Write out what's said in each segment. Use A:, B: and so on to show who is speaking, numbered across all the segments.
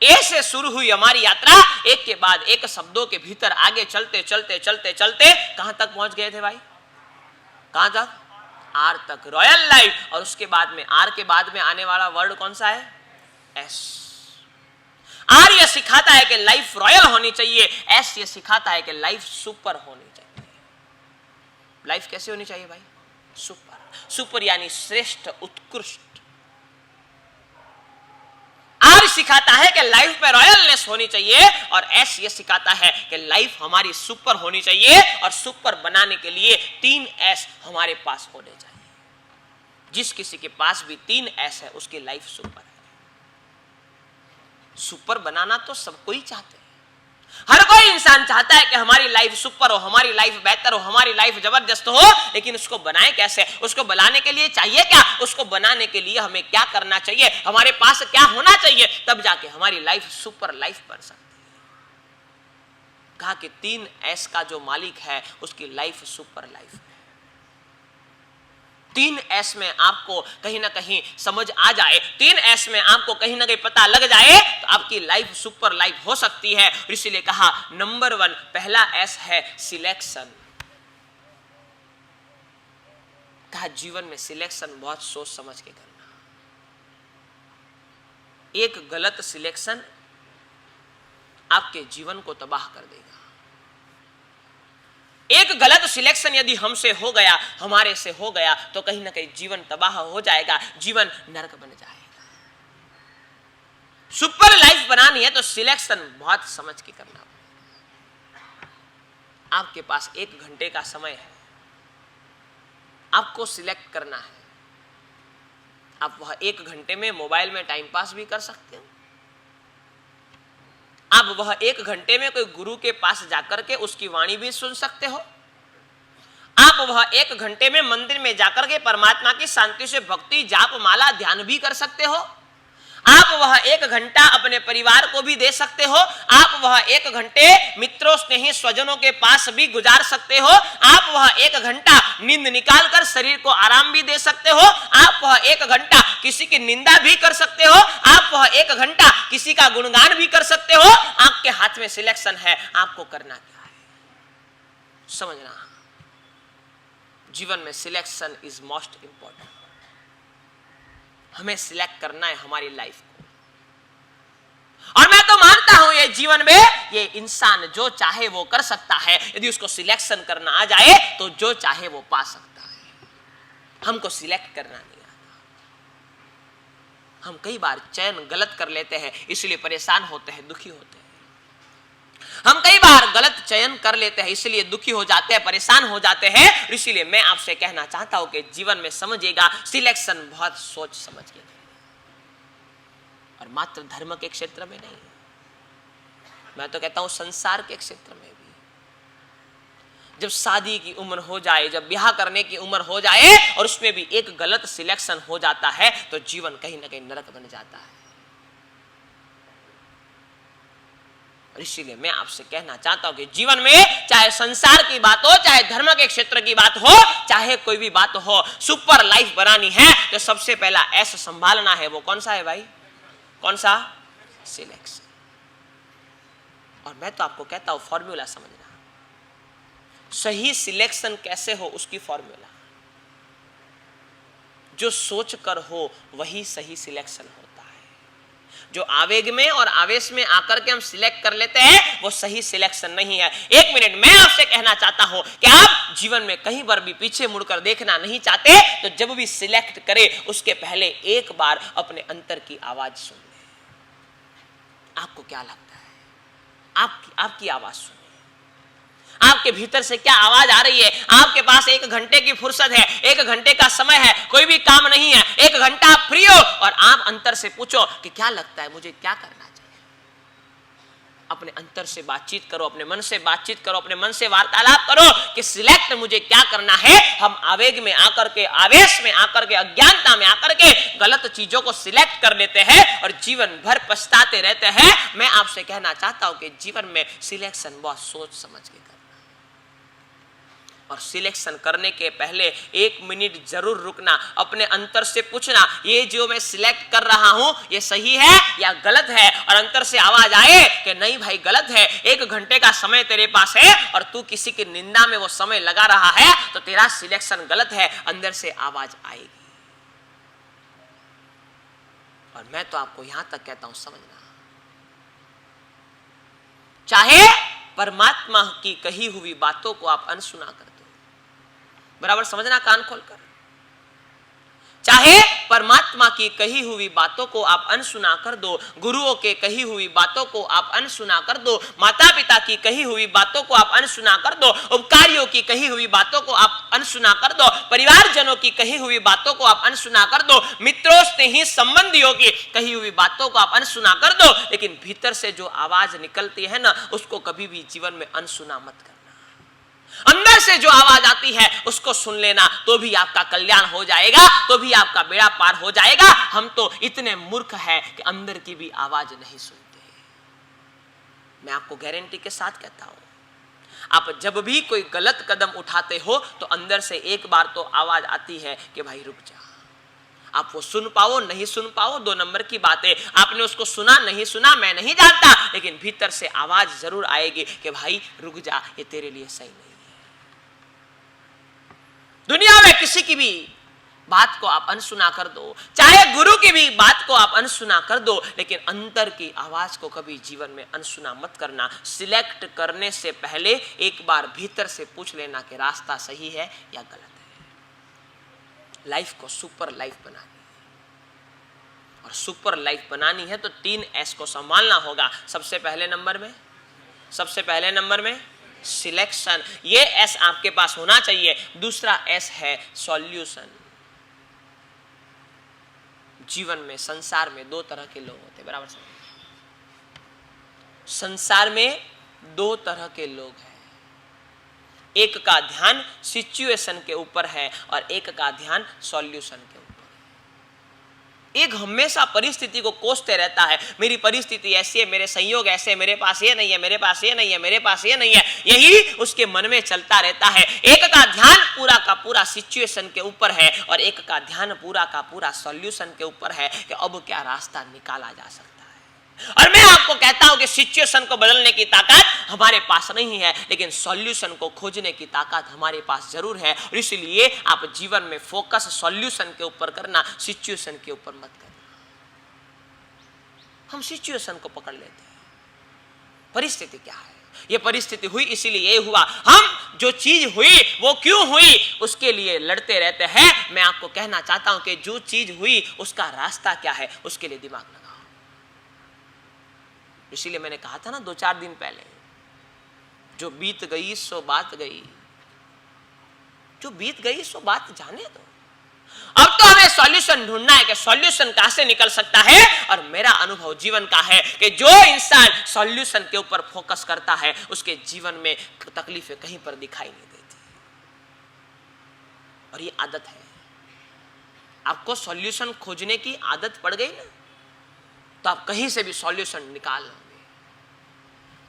A: ए से शुरू हुई हमारी यात्रा, एक के बाद एक शब्दों के भीतर आगे चलते चलते चलते चलते कहां तक पहुंच गए थे भाई? कहां तक? आर तक, रॉयल लाइफ। और उसके बाद में, आर के बाद में आने वाला वर्ड कौन सा है? एस। आर ये सिखाता है कि लाइफ रॉयल होनी चाहिए, एस ये सिखाता है कि लाइफ सुपर होनी चाहिए। लाइफ कैसे होनी चाहिए भाई? सुपर। सुपर यानी श्रेष्ठ, उत्कृष्ट। आर सिखाता है कि लाइफ में रॉयलनेस होनी चाहिए, और एस ये सिखाता है कि लाइफ हमारी सुपर होनी चाहिए, और सुपर बनाने के लिए 3 एस हमारे पास होने चाहिए। जिस किसी के पास भी 3 एस है उसकी लाइफ सुपर है। सुपर बनाना तो सब कोई चाहते हैं, हर कोई इंसान चाहता है कि हमारी लाइफ सुपर हो, हमारी लाइफ बेहतर हो, हमारी लाइफ जबरदस्त हो। लेकिन उसको बनाए कैसे? उसको बनाने के लिए चाहिए क्या? उसको बनाने के लिए हमें क्या करना चाहिए? हमारे पास क्या होना चाहिए? तब जाके हमारी लाइफ सुपर लाइफ बन सकती है। कहा कि 3 एस का जो मालिक है उसकी लाइफ सुपर लाइफ है। 3 एस में आपको कहीं ना कहीं समझ आ जाए, 3 एस में आपको कहीं ना कहीं पता लग जाए, तो आपकी लाइफ सुपर लाइफ हो सकती है। इसलिए कहा नंबर 1 पहला एस है सिलेक्शन। कहा जीवन में सिलेक्शन बहुत सोच समझ के करना। एक गलत सिलेक्शन आपके जीवन को तबाह कर देगा। एक गलत सिलेक्शन यदि हमसे हो गया, हमारे से हो गया, तो कहीं ना कहीं जीवन तबाह हो जाएगा, जीवन नरक बन जाएगा। सुपर लाइफ बनानी है तो सिलेक्शन बहुत समझ के करना पड़ेगा। आपके पास 1 घंटे का समय है, आपको सिलेक्ट करना है। आप वह 1 घंटे में मोबाइल में टाइम पास भी कर सकते हो, आप वह 1 घंटे में कोई गुरु के पास जाकर के उसकी वाणी भी सुन सकते हो, आप वह 1 घंटे में मंदिर में जाकर के परमात्मा की शांति से भक्ति जाप माला ध्यान भी कर सकते हो, आप वह 1 घंटा अपने परिवार को भी दे सकते हो, आप वह 1 घंटे मित्रों स्नेही स्वजनों के पास भी गुजार सकते हो, आप वह 1 घंटा नींद निकाल कर शरीर को आराम भी दे सकते हो, आप वह 1 घंटा किसी की निंदा भी कर सकते हो, आप वह 1 घंटा किसी का गुणगान भी कर सकते हो। आपके हाथ में सिलेक्शन है, आपको करना क्या है समझना। जीवन में सिलेक्शन इज मोस्ट इंपॉर्टेंट। हमें सिलेक्ट करना है हमारी लाइफ को, और मैं तो मानता हूं ये जीवन में ये इंसान जो चाहे वो कर सकता है। यदि उसको सिलेक्शन करना आ जाए तो जो चाहे वो पा सकता है। हमको सिलेक्ट करना नहीं आता। हम कई बार चयन गलत कर लेते हैं, इसलिए परेशान होते हैं, दुखी होते हैं। हम कई बार गलत चयन कर लेते हैं, इसलिए दुखी हो जाते हैं, परेशान हो जाते हैं। इसलिए मैं आपसे कहना चाहता हूं कि जीवन में समझिएगा सिलेक्शन बहुत सोच समझ के, और मात्र धर्म के क्षेत्र में नहीं, मैं तो कहता हूं संसार के क्षेत्र में भी। जब शादी की उम्र हो जाए, जब ब्याह करने की उम्र हो जाए, और उसमें भी एक गलत सिलेक्शन हो जाता है, तो जीवन कहीं ना कहीं नरक बन जाता है। इसीलिए मैं आपसे कहना चाहता हूं कि जीवन में चाहे संसार की बात हो, चाहे धर्म के क्षेत्र की बात हो, चाहे कोई भी बात हो, सुपर लाइफ बनानी है तो सबसे पहला एस संभालना है। वो कौन सा है भाई? कौन सा? सिलेक्शन। और मैं तो आपको कहता हूं फॉर्मूला समझना। सही सिलेक्शन कैसे हो उसकी फॉर्मूला, जो सोच कर हो वही सही सिलेक्शन होता है। जो आवेग में और आवेश में आकर के हम सिलेक्ट कर लेते हैं वो सही सिलेक्शन नहीं है। 1 मिनट मैं आपसे कहना चाहता हूं कि आप जीवन में कहीं पर भी पीछे मुड़कर देखना नहीं चाहते तो जब भी सिलेक्ट करें उसके पहले एक बार अपने अंतर की आवाज सुन लें। आपको क्या लगता है? आपकी आवाज सुनिए। आपके भीतर से क्या आवाज आ रही है? आपके पास 1 घंटे की फुर्सत है, 1 घंटे का समय है, कोई भी काम नहीं है, 1 घंटा आप फ्री हो, और आप अंतर से पूछो कि क्या लगता है मुझे क्या करना चाहिए। अपने अंतर से बातचीत करो, अपने मन से बातचीत करो, अपने मन से वार्तालाप करो कि सिलेक्ट मुझे क्या करना है। हम आवेग में आकर के, आवेश में आकर के, अज्ञानता में आकर के गलत चीजों को सिलेक्ट कर लेते हैं और जीवन भर पछताते रहते हैं। मैं आपसे कहना चाहता हूं कि जीवन में सिलेक्शन बहुत सोच समझ के करना। और सिलेक्शन करने के पहले 1 मिनट जरूर रुकना, अपने अंतर से पूछना ये जो मैं सिलेक्ट कर रहा हूं ये सही है या गलत है। और अंतर से आवाज आए कि नहीं भाई गलत है, 1 घंटे का समय तेरे पास है और तू किसी की निंदा में वो समय लगा रहा है तो तेरा सिलेक्शन गलत है, अंदर से आवाज आएगी। और मैं तो आपको यहां तक कहता हूं समझना, चाहे परमात्मा की कही हुई बातों को आप अनसुना कर दो, बराबर समझना कान खोलकर, चाहे परमात्मा की कही हुई बातों को आप अनसुना कर दो, गुरुओं के कही हुई बातों को आप अनसुना कर दो, माता पिता की कही हुई बातों को आप अनसुना कर दो, उपकारियों की कही हुई बातों को आप अनसुना कर दो, परिवारजनों की कही हुई बातों को आप अनसुना कर दो, मित्रों स्नेही संबंधियों की कही हुई बातों को आप अनसुना कर दो, लेकिन भीतर से जो आवाज निकलती है ना उसको कभी भी जीवन में अनसुना मत करना। अंदर से जो आवाज आती है उसको सुन लेना, तो भी आपका कल्याण हो जाएगा, तो भी आपका बेड़ा पार हो जाएगा। हम तो इतने मूर्ख हैं कि अंदर की भी आवाज नहीं सुनते। मैं आपको गारंटी के साथ कहता हूं, आप जब भी कोई गलत कदम उठाते हो तो अंदर से एक बार तो आवाज आती है कि भाई रुक जा। आप वो सुन पाओ नहीं सुन पाओ 2 नंबर की बात है, आपने उसको सुना नहीं सुना मैं नहीं जानता, लेकिन भीतर से आवाज जरूर आएगी कि भाई रुक जा, ये तेरे लिए सही नहीं है। दुनिया में किसी की भी बात को आप अनसुना कर दो, चाहे गुरु की भी बात को आप अनसुना कर दो, लेकिन अंतर की आवाज को कभी जीवन में अनसुना मत करना। सिलेक्ट करने से पहले एक बार भीतर से पूछ लेना कि रास्ता सही है या गलत है। लाइफ को सुपर लाइफ बनानी है, और सुपर लाइफ बनानी है तो 3 एस को संभालना होगा। सबसे पहले नंबर में सिलेक्शन, ये एस आपके पास होना चाहिए। दूसरा एस है सॉल्यूशन। जीवन में संसार में 2 तरह के लोग होते हैं, बराबर समझ। संसार में 2 तरह के लोग हैं, एक का ध्यान सिचुएशन के ऊपर है और एक का ध्यान सॉल्यूशन के ऊपर। एक हमेशा परिस्थिति को कोसते रहता है, मेरी परिस्थिति ऐसी है, मेरे संयोग ऐसे, मेरे पास ये नहीं है, मेरे पास ये नहीं है, मेरे पास ये नहीं है, यही उसके मन में चलता रहता है। एक का ध्यान पूरा का पूरा सिचुएशन के ऊपर है और एक का ध्यान पूरा का पूरा सॉल्यूशन के ऊपर है कि अब क्या रास्ता निकाला जा सकता है। और मैं आपको कहता हूं कि सिचुएशन को बदलने की ताकत हमारे पास नहीं है, लेकिन सॉल्यूशन को खोजने की ताकत हमारे पास जरूर है। और इसलिए आप जीवन में फोकस सॉल्यूशन के ऊपर करना, सिचुएशन के ऊपर मत करना। हम सिचुएशन को पकड़ लेते हैं, परिस्थिति क्या है, ये परिस्थिति हुई इसीलिए ये हुआ, हम जो चीज हुई वो क्यों हुई उसके लिए लड़ते रहते हैं। मैं आपको कहना चाहता हूं कि जो चीज हुई उसका रास्ता क्या है उसके लिए दिमाग लगाओ। इसीलिए मैंने कहा था ना 2-4 दिन पहले, जो बीत गई सो बात गई, जो बीत गई सो बात जाने दो। अब तो हमें सॉल्यूशन ढूंढना है कि सॉल्यूशन कहां से निकल सकता है। और मेरा अनुभव जीवन का है कि जो इंसान सॉल्यूशन के ऊपर फोकस करता है उसके जीवन में तकलीफें कहीं पर दिखाई नहीं देती। और ये आदत है, आपको सॉल्यूशन खोजने की आदत पड़ गई ना तो आप कहीं से भी सॉल्यूशन निकाल लोगे।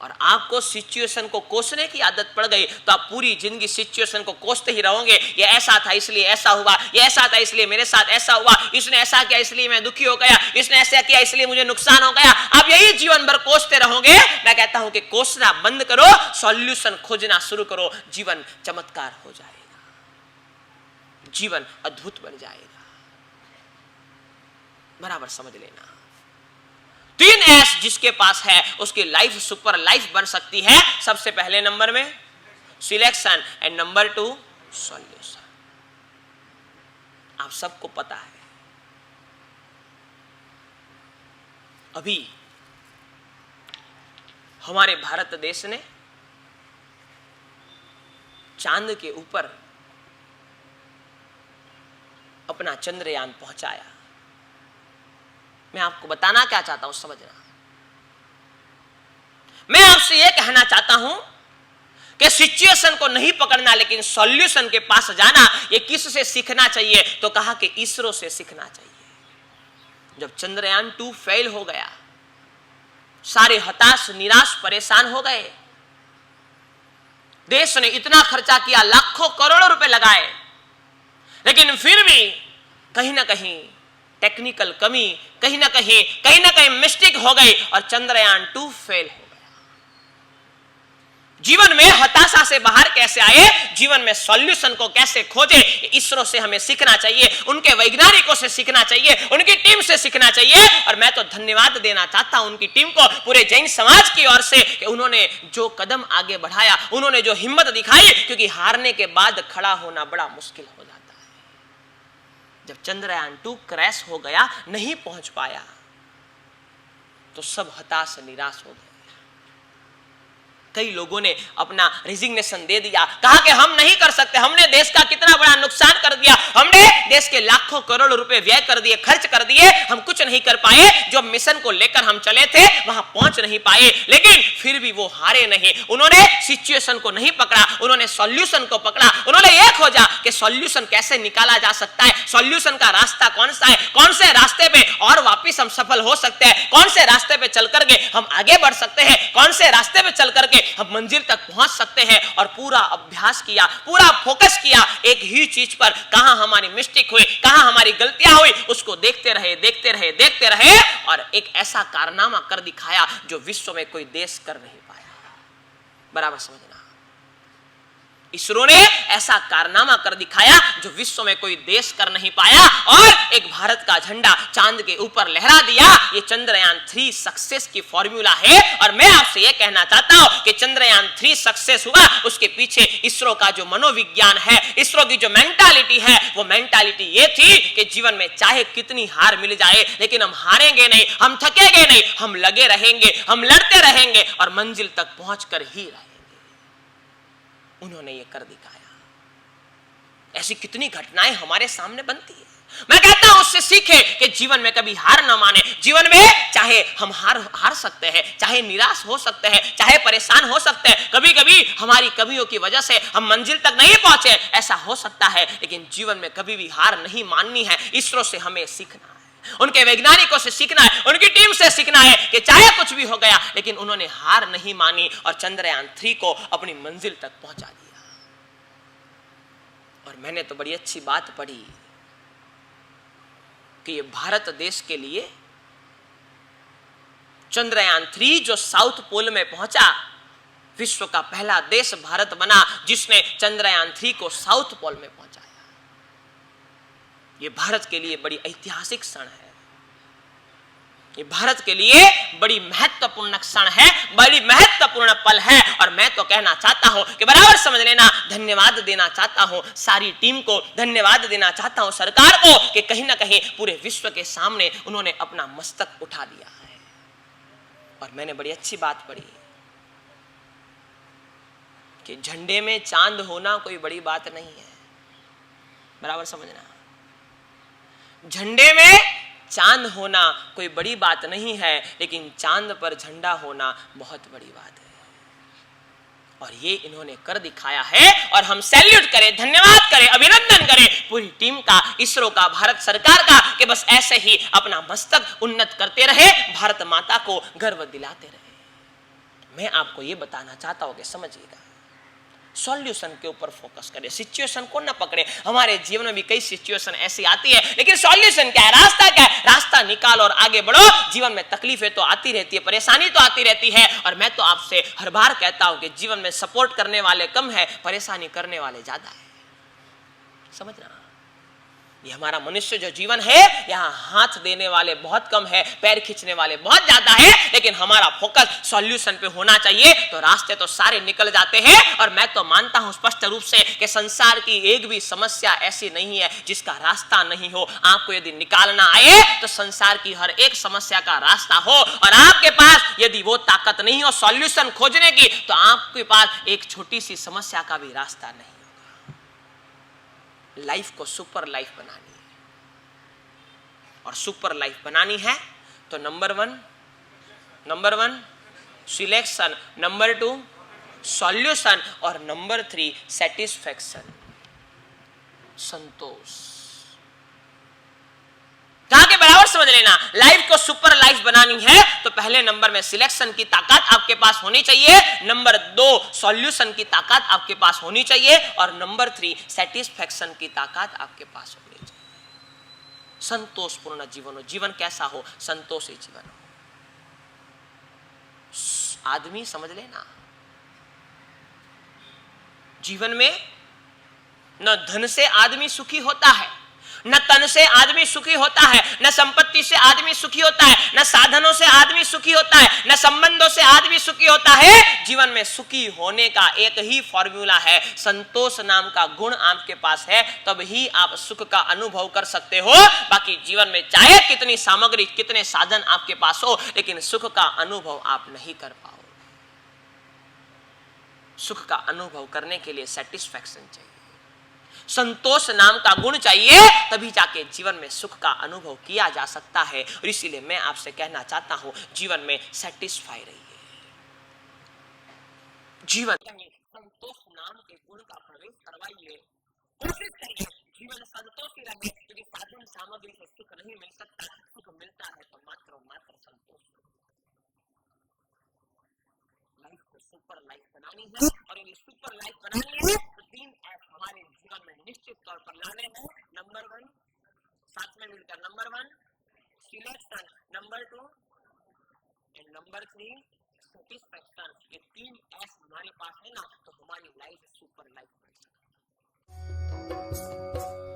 A: और आपको सिचुएशन को कोसने की आदत पड़ गई तो आप पूरी जिंदगी सिचुएशन को कोसते ही रहोगे। ये ऐसा था इसलिए ऐसा हुआ, ये ऐसा था इसलिए मेरे साथ ऐसा हुआ, इसने ऐसा किया इसलिए मैं दुखी हो गया, इसने ऐसा किया इसलिए मुझे नुकसान हो गया। आप यही जीवन भर कोसते रहोगे। मैं कहता हूं कि कोसना बंद करो, सॉल्यूशन खोजना शुरू करो, जीवन चमत्कार हो जाएगा, जीवन अद्भुत बन जाएगा। बराबर समझ लेना, 3 एस जिसके पास है उसकी लाइफ सुपर लाइफ बन सकती है। सबसे पहले नंबर में सिलेक्शन एंड नंबर 2 सॉल्यूशन। आप सबको पता है अभी हमारे भारत देश ने चांद के ऊपर अपना चंद्रयान पहुंचाया। मैं आपको बताना क्या चाहता हूं समझना, मैं आपसे यह कहना चाहता हूं कि सिचुएशन को नहीं पकड़ना लेकिन सॉल्यूशन के पास जाना। ये किस से सीखना चाहिए तो कहा कि इसरो से सीखना चाहिए। जब चंद्रयान 2 फेल हो गया, सारे हताश निराश परेशान हो गए, देश ने इतना खर्चा किया, लाखों करोड़ों रुपए लगाए, लेकिन फिर भी कहीं ना कहीं टेक्निकल कमी, कहीं ना कहीं मिस्टेक हो गई और चंद्रयान 2 फेल हो गया। जीवन में हताशा से बाहर कैसे आए, जीवन में सॉल्यूशन को कैसे खोजे, इसरो से हमें सीखना चाहिए, उनके वैज्ञानिकों से सीखना चाहिए, उनकी टीम से सीखना चाहिए। और मैं तो धन्यवाद देना चाहता हूं उनकी टीम को, पूरे जैन समाज की ओर से, कि उन्होंने जो कदम आगे बढ़ाया, उन्होंने जो हिम्मत दिखाई, क्योंकि हारने के बाद खड़ा होना बड़ा मुश्किल हो जाता है। जब चंद्रयान 2 क्रैश हो गया, नहीं पहुंच पाया, तो सब हताश निराश हो गए। कई लोगों ने अपना रिजिग्नेशन दे दिया, कहा कि हम नहीं कर सकते, हमने देश का कितना बड़ा नुकसान कर दिया, हमने देश के लाखों करोड़ रुपए व्यय कर दिए, खर्च कर दिए, हम कुछ नहीं कर पाए, जो मिशन को लेकर हम चले थे वहां पहुंच नहीं पाए। लेकिन फिर भी वो हारे नहीं, उन्होंने सिचुएशन को नहीं पकड़ा, उन्होंने सॉल्यूशन को पकड़ा, उन्होंने ये खोजा कि सॉल्यूशन कैसे निकाला जा सकता है, सॉल्यूशन का रास्ता कौन सा है, कौन से रास्ते पे और वापिस हम सफल हो सकते हैं, कौन से रास्ते पे चल करके हम आगे बढ़ सकते हैं, कौन से रास्ते पे चल करके हम मंजिल तक पहुंच सकते हैं। और पूरा अभ्यास किया, पूरा फोकस किया एक ही चीज पर, कहां हमारी मिस्टेक हुई, कहां हमारी गलतियां हुई, उसको देखते रहे और एक ऐसा कारनामा कर दिखाया जो विश्व में कोई देश कर नहीं पाया। बराबर समझना, इसरो ने ऐसा कारनामा कर दिखाया जो विश्व में कोई देश कर नहीं पाया, और एक भारत का झंडा चांद के ऊपर लहरा दिया। ये चंद्रयान 3 सक्सेस की फॉर्मूला है। और मैं आपसे ये कहना चाहता हूं कि चंद्रयान 3 सक्सेस हुआ, उसके पीछे इसरो का जो मनोविज्ञान है, इसरो की जो मेंटालिटी है, वो मेंटालिटी ये थी कि जीवन में चाहे कितनी हार मिल जाए, लेकिन हम हारेंगे नहीं, हम थकेंगे नहीं, हम लगे रहेंगे, हम लड़ते रहेंगे और मंजिल तक पहुंचकर ही रहेंगे। उन्होंने ये कर दिखाया। ऐसी कितनी घटनाएं हमारे सामने बनती है। मैं कहता हूं उससे सीखे कि जीवन में कभी हार ना माने। जीवन में चाहे हम हार सकते हैं, चाहे निराश हो सकते हैं, चाहे परेशान हो सकते हैं, कभी कभी हमारी कमियों की वजह से हम मंजिल तक नहीं पहुंचे, ऐसा हो सकता है, लेकिन जीवन में कभी भी हार नहीं माननी है। इसरो से हमें सीखना है, उनके वैज्ञानिकों से सीखना है, उनकी टीम से सीखना है कि चाहे कुछ भी हो गया, लेकिन उन्होंने हार नहीं मानी और चंद्रयान 3 को अपनी मंजिल तक पहुंचा दिया। और मैंने तो बड़ी अच्छी बात पढ़ी कि ये भारत देश के लिए चंद्रयान 3 जो साउथ पोल में पहुंचा, विश्व का पहला देश भारत बना जिसने चंद्रयान 3 को साउथ पोल में पहुंचाया। ये भारत के लिए बड़ी ऐतिहासिक क्षण है, ये भारत के लिए बड़ी महत्वपूर्ण क्षण है, बड़ी महत्वपूर्ण पल है। और मैं तो कहना चाहता हूं कि बराबर समझ लेना, धन्यवाद देना चाहता हूं सारी टीम को, धन्यवाद देना चाहता हूं सरकार को कि कहीं ना कहीं पूरे विश्व के सामने उन्होंने अपना मस्तक उठा दिया है। और मैंने बड़ी अच्छी बात पढ़ी कि झंडे में चांद होना कोई बड़ी बात नहीं है। बराबर समझना, झंडे में चांद होना कोई बड़ी बात नहीं है, लेकिन चांद पर झंडा होना बहुत बड़ी बात है। और ये इन्होंने कर दिखाया है और हम सैल्यूट करें, धन्यवाद करें, अभिनंदन करें पूरी टीम का, इसरो का, भारत सरकार का, कि बस ऐसे ही अपना मस्तक उन्नत करते रहे, भारत माता को गर्व दिलाते रहे। मैं आपको ये बताना चाहता हूं कि समझिएगा, सॉल्यूशन के ऊपर फोकस करें, सिचुएशन को ना पकड़े। हमारे जीवन में भी कई सिचुएशन ऐसी आती है, लेकिन सॉल्यूशन क्या है, रास्ता क्या है, रास्ता निकालो और आगे बढ़ो। जीवन में तकलीफें तो आती रहती है, परेशानी तो आती रहती है, और मैं तो आपसे हर बार कहता हूं कि जीवन में सपोर्ट करने वाले कम है, परेशानी करने वाले ज्यादा है। समझना, ये हमारा मनुष्य जो जीवन है, यहाँ हाथ देने वाले बहुत कम है, पैर खींचने वाले बहुत ज्यादा है, लेकिन हमारा फोकस सॉल्यूशन पे होना चाहिए, तो रास्ते तो सारे निकल जाते हैं। और मैं तो मानता हूं स्पष्ट रूप से कि संसार की एक भी समस्या ऐसी नहीं है जिसका रास्ता नहीं हो। आपको यदि निकालना आए तो संसार की हर एक समस्या का रास्ता हो, और आपके पास यदि वो ताकत नहीं हो सॉल्यूशन खोजने की, तो आपके पास एक छोटी सी समस्या का भी रास्ता नहीं। लाइफ को सुपर लाइफ बनानी है, और सुपर लाइफ बनानी है तो number one selection, number 2 solution, और नंबर 3 सेटिस्फैक्शन, संतोष। कहा के बराबर समझ लेना। लाइफ को सुपर लाइफ बनानी है तो पहले नंबर में सिलेक्शन की ताकत आपके पास होनी चाहिए, नंबर 2 सॉल्यूशन की ताकत आपके पास होनी चाहिए, और नंबर 3 सेटिस्फैक्शन की ताकत आपके पास होनी चाहिए। संतोषपूर्ण जीवन हो। जीवन कैसा हो? संतोषी जीवन हो। आदमी समझ लेना, जीवन में न धन से आदमी सुखी होता है, न तन से आदमी सुखी होता है, न संपत्ति से आदमी सुखी होता है, न साधनों से आदमी सुखी होता है, न संबंधों से आदमी सुखी होता है। जीवन में सुखी होने का एक ही फॉर्मूला है, संतोष नाम का गुण आपके पास है, तब ही आप सुख का अनुभव कर सकते हो। बाकी जीवन में चाहे कितनी सामग्री, कितने साधन आपके पास हो, लेकिन सुख का अनुभव आप नहीं कर पाओ। सुख का अनुभव करने के लिए सेटिस्फैक्शन चाहिए, संतोष नाम का गुण चाहिए, तभी जाके जीवन में सुख का अनुभव किया जा सकता है। और इसीलिए मैं आपसे कहना चाहता हूं, जीवन में सेटिस्फाई रहिए। जीवन में संतोष नाम के गुण का प्रवेश करवाइए, कोशिश करिए जीवन संतोषी रहे, क्योंकि साधन सामग्री से सुख नहीं मिल सकता। सुख मिलता है तो मात्र संतोष। लाइफ को सुपर लाइफ बनानी है, और यदि सुपर लाइफ बनानी है तो 3 ऐप हमारे जीवन में निश्चित तौर पर लाने हैं। नंबर 1 साथ में मिलकर, number 1 selection, number 2 and number 3 satisfaction. ये 3 ऐप हमारे पास है ना, तो हमारी लाइफ सुपर लाइफ बन सकती है।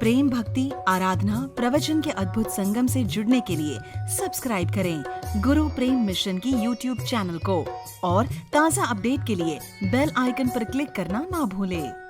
B: प्रेम भक्ति आराधना प्रवचन के अद्भुत संगम से जुड़ने के लिए सब्सक्राइब करें गुरु प्रेम मिशन की YouTube चैनल को, और ताज़ा अपडेट के लिए बेल आइकन पर क्लिक करना ना भूलें।